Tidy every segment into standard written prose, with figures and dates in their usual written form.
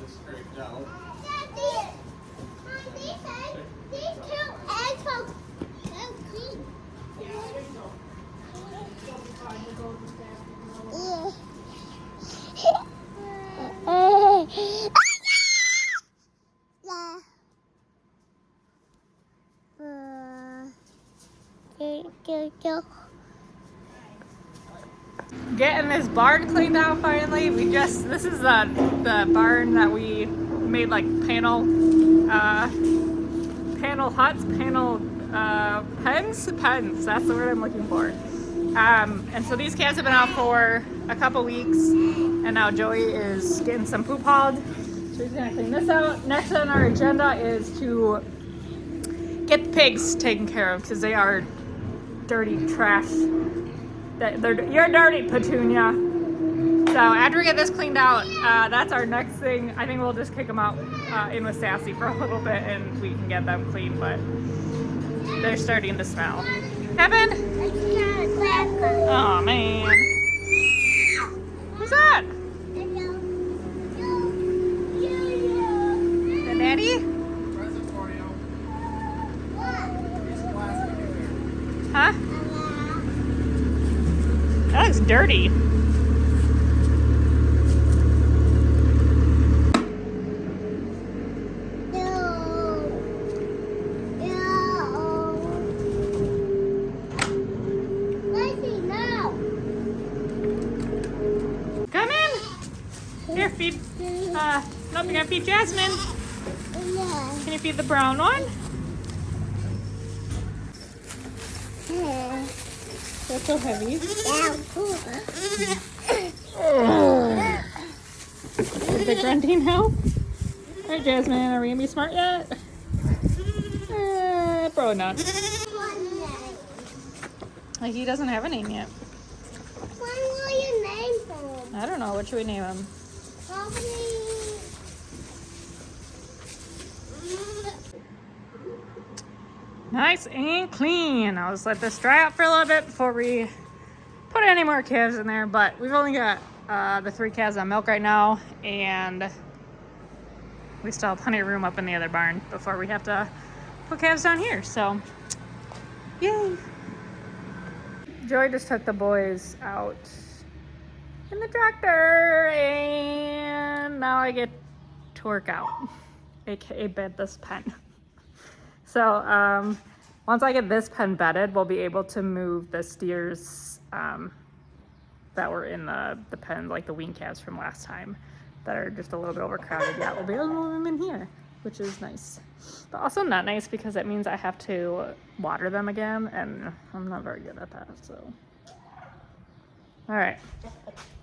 Scraped out. These two eggs are so clean. Getting this barn cleaned out finally. This is the barn that we made like panel huts, pens, that's the word I'm looking for. And so these cats have been out for a couple weeks, and now Joey is getting some poop hauled. So he's gonna clean this out. Next on our agenda is to get the pigs taken care of because they are dirty trash. You're dirty, Petunia. So after we get this cleaned out, that's our next thing. I think we'll just kick them out in with Sassy for a little bit and we can get them clean, but they're starting to smell. Evan? Oh man. Who's that? The daddy? Present for you. Here's plastic in there. Huh? That looks dirty. Come in. Here, feed. Nope, you're gonna feed Jasmine. Can you feed the brown one? That's so heavy. Did the grunting help? Alright, Jasmine, are we gonna be smart yet? Probably not. Like, he doesn't have a name yet. What will you name him? I don't know. What should we name him? Nice and clean. I'll just let this dry out for a little bit before we put any more calves in there. But we've only got the 3 calves on milk right now, and we still have plenty of room up in the other barn before we have to put calves down here. So, yay! Joey just took the boys out in the tractor, and now I get to work out, aka bed this pen. So once I get this pen bedded, we'll be able to move the steers that were in the pen, like the wean calves from last time, that are just a little bit overcrowded. Yeah, we'll be able to move them in here, which is nice. But also not nice because it means I have to water them again, and I'm not very good at that, so. All right.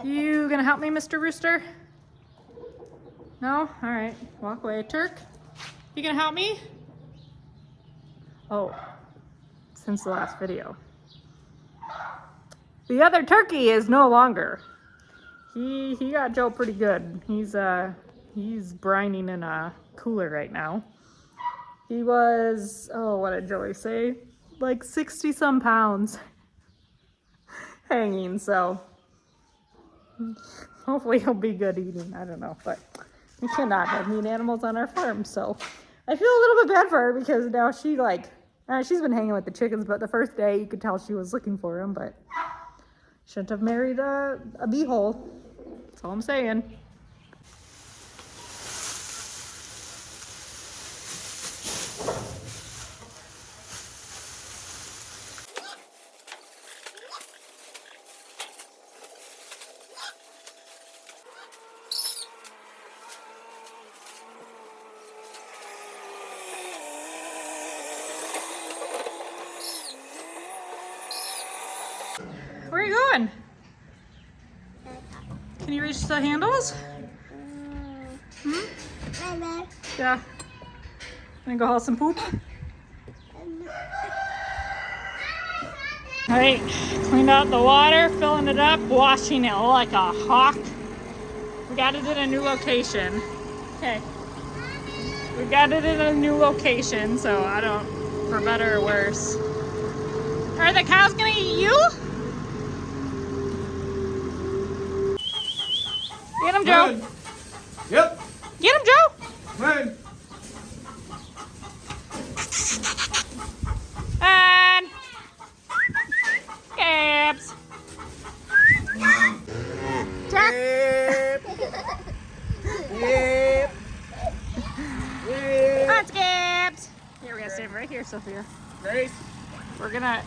You gonna help me, Mr. Rooster? No? All right, walk away. Turk, you gonna help me? Oh, since the last video. The other turkey is no longer. He got Joe pretty good. He's brining in a cooler right now. He was, oh, what did Joey say? Like 60 some pounds hanging, so hopefully he'll be good eating. I don't know, but we cannot have meat animals on our farm, so I feel a little bit bad for her because now she she's been hanging with the chickens, but the first day you could tell she was looking for him, but shouldn't have married a beehole. That's all I'm saying. Where are you going? Can you reach the handles? Yeah. Gonna go haul some poop? Alright, cleaned out the water, filling it up, washing it like a hawk. We got it in a new location. Okay. We got it in a new location, so I don't, for better or worse. Are the cows gonna eat you? Get him, Joe. Run. Yep. Get him, Joe. Run. And Gaps. Jack. Yep. Let's Gaps. Here, we're gonna stand right here, Sophia. Grace. We're gonna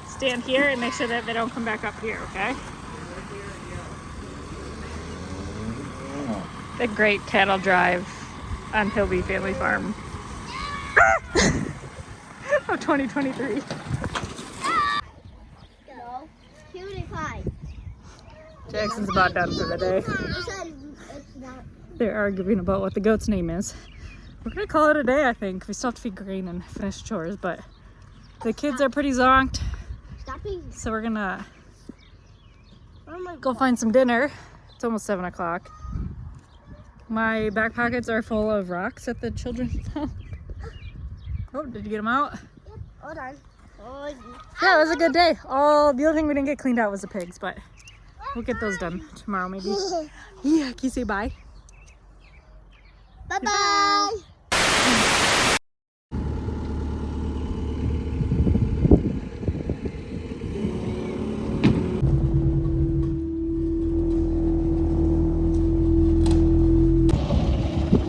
stand here and make sure that they don't come back up here, okay? The great cattle drive on Hilby Family Farm of 2023. No. Cutie pie. Jackson's about done for the day. It's not. They're arguing about what the goat's name is. We're gonna call it a day, I think. We still have to feed Green and finish chores, but the kids are pretty zonked, Stop being. so we're gonna Oh my go find some dinner. It's almost 7 o'clock. My back pockets are full of rocks that the children found. Oh, did you get them out? Hold on. Oh, Yeah, it was a good day. Oh, the only thing we didn't get cleaned out was the pigs, but we'll get those done tomorrow maybe. Yeah, can you say bye? bye bye.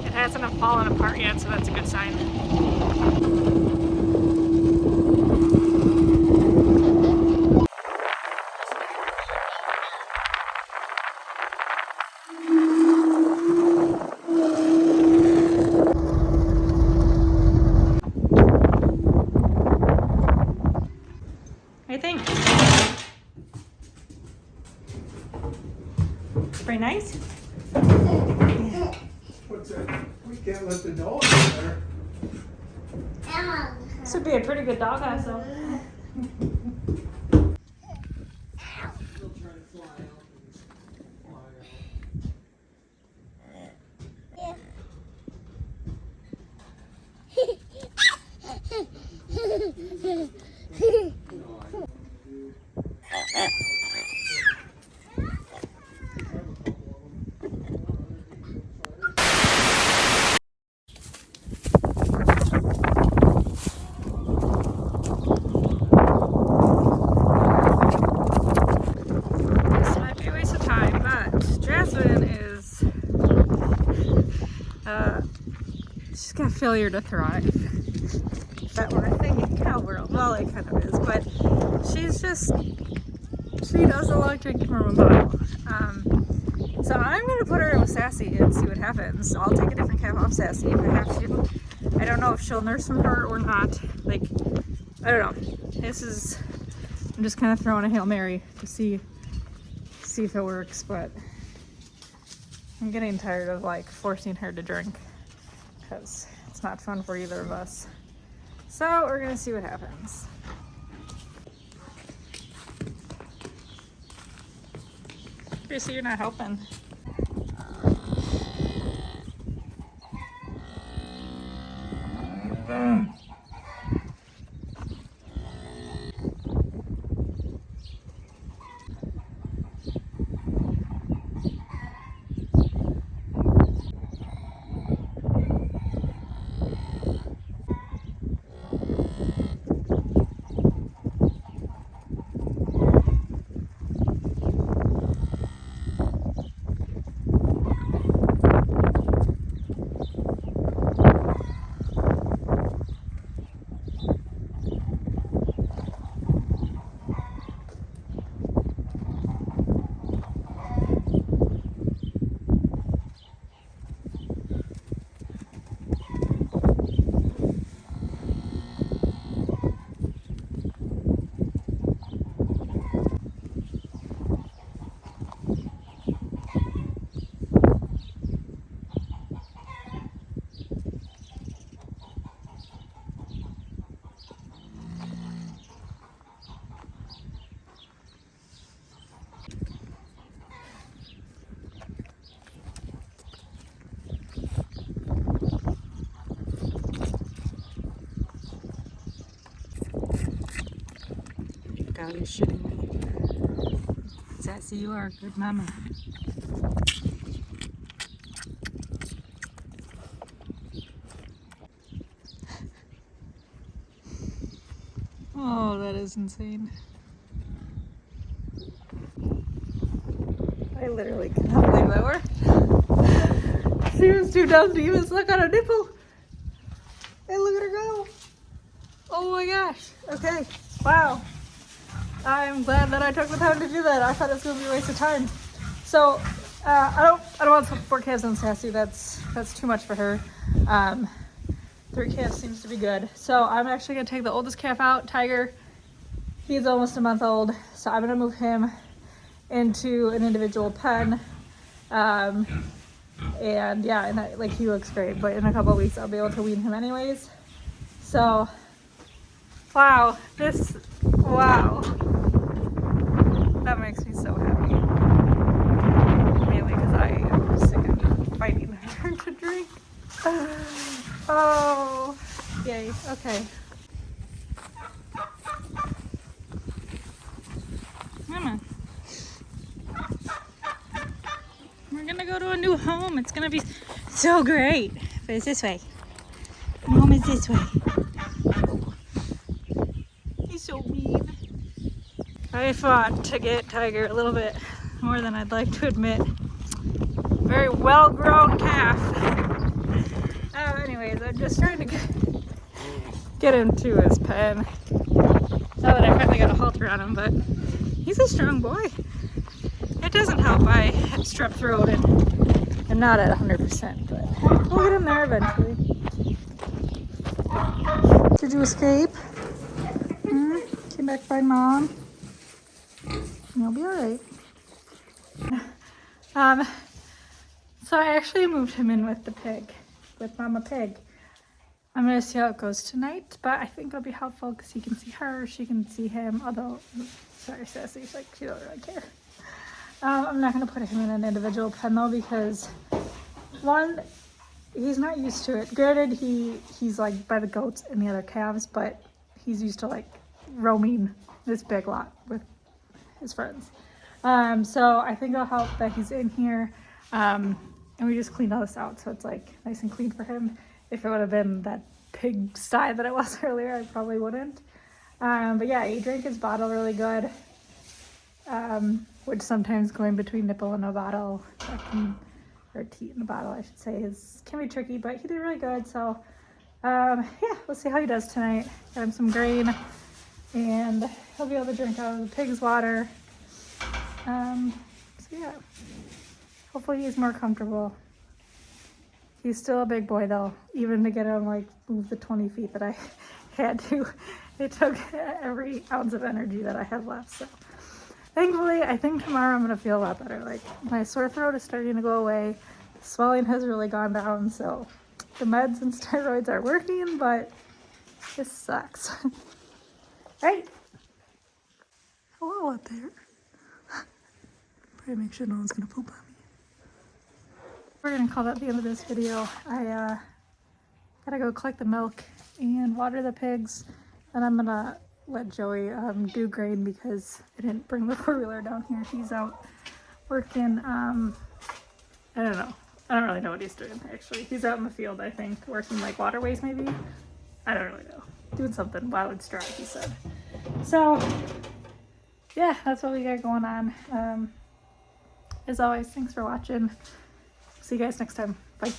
It hasn't fallen apart yet, so that's a good sign. I think. Pretty nice. What's that? We can't let the dog in there. This would be a pretty good dog house, though. Still trying to fly out and fly out. This might be a waste of time, but Jasmine is she's got failure to thrive. If that were a thing in cow world. Well, it kind of is, but she doesn't like drinking from a bottle. So I'm gonna put her in with Sassy and see what happens. I'll take a different calf off Sassy if I have to. I don't know if she'll nurse from her or not. Like, I don't know. I'm just kind of throwing a Hail Mary to see if it works, but I'm getting tired of like forcing her to drink because it's not fun for either of us. So we're gonna see what happens. Tracy, you're not helping. God, you're shitting me. Sassy, you are a good mama. Oh, that is insane. I literally cannot believe that worked. She was too dumb to even suck on a nipple. Hey, look at her go. Oh my gosh. Okay. Wow. I'm glad that I took the time to do that. I thought it was going to be a waste of time. So, I don't want 4 calves on Sassy. That's too much for her. 3 calves seems to be good. So I'm actually going to take the oldest calf out, Tiger. He's almost a month old. So I'm going to move him into an individual pen. And yeah, and like he looks great. But in a couple of weeks, I'll be able to wean him anyways. So, wow. Wow. That makes me so happy. Mainly because I am sick of fighting her to drink. Oh, yay. Okay. Mama. We're gonna go to a new home. It's gonna be so great. But it's this way. Home is this way. He's so mean. I fought to get Tiger a little bit more than I'd like to admit. Very well-grown calf. Anyways, I'm just trying to get him to his pen. Now that I finally got a halter on him, but he's a strong boy. It doesn't help I have strep throat and I'm not at 100%, but we'll get him there eventually. Did you escape? Came back by mom? You'll be alright. So I actually moved him in with the pig, with Mama Pig. I'm gonna see how it goes tonight, but I think it'll be helpful because he can see her, she can see him, although, sorry Sassy, like she don't really care. I'm not gonna put him in an individual pen though because one, he's not used to it. Granted, he's like by the goats and the other calves, but he's used to like roaming this big lot with his friends. So I think it'll help that he's in here. And we just cleaned all this out, so it's like nice and clean for him. If it would have been that pig sty that it was earlier, I probably wouldn't. But yeah, he drank his bottle really good. Which sometimes going between nipple and a bottle, or teat and a bottle, I should say, can be tricky, but he did really good. So yeah, we'll see how he does tonight. Got him some grain, and he'll be able to drink out of the pig's water. So yeah, hopefully he's more comfortable. He's still a big boy though, even to get him like move the 20 feet that I had to. It took every ounce of energy that I have left. So thankfully, I think tomorrow I'm gonna feel a lot better. Like my sore throat is starting to go away. Swelling has really gone down. So the meds and steroids are working, but this sucks. Right? Hello out there. Probably make sure no one's gonna poop on me. We're gonna call that the end of this video. I gotta go collect the milk and water the pigs, and I'm gonna let Joey do grain because I didn't bring the 4-wheeler down here. He's out working. I don't know. I don't really know what he's doing actually. He's out in the field, I think, working like waterways maybe. I don't really know. Doing something while it's dry, he said. So yeah, that's what we got going on. As always, thanks for watching. See you guys next time. Bye.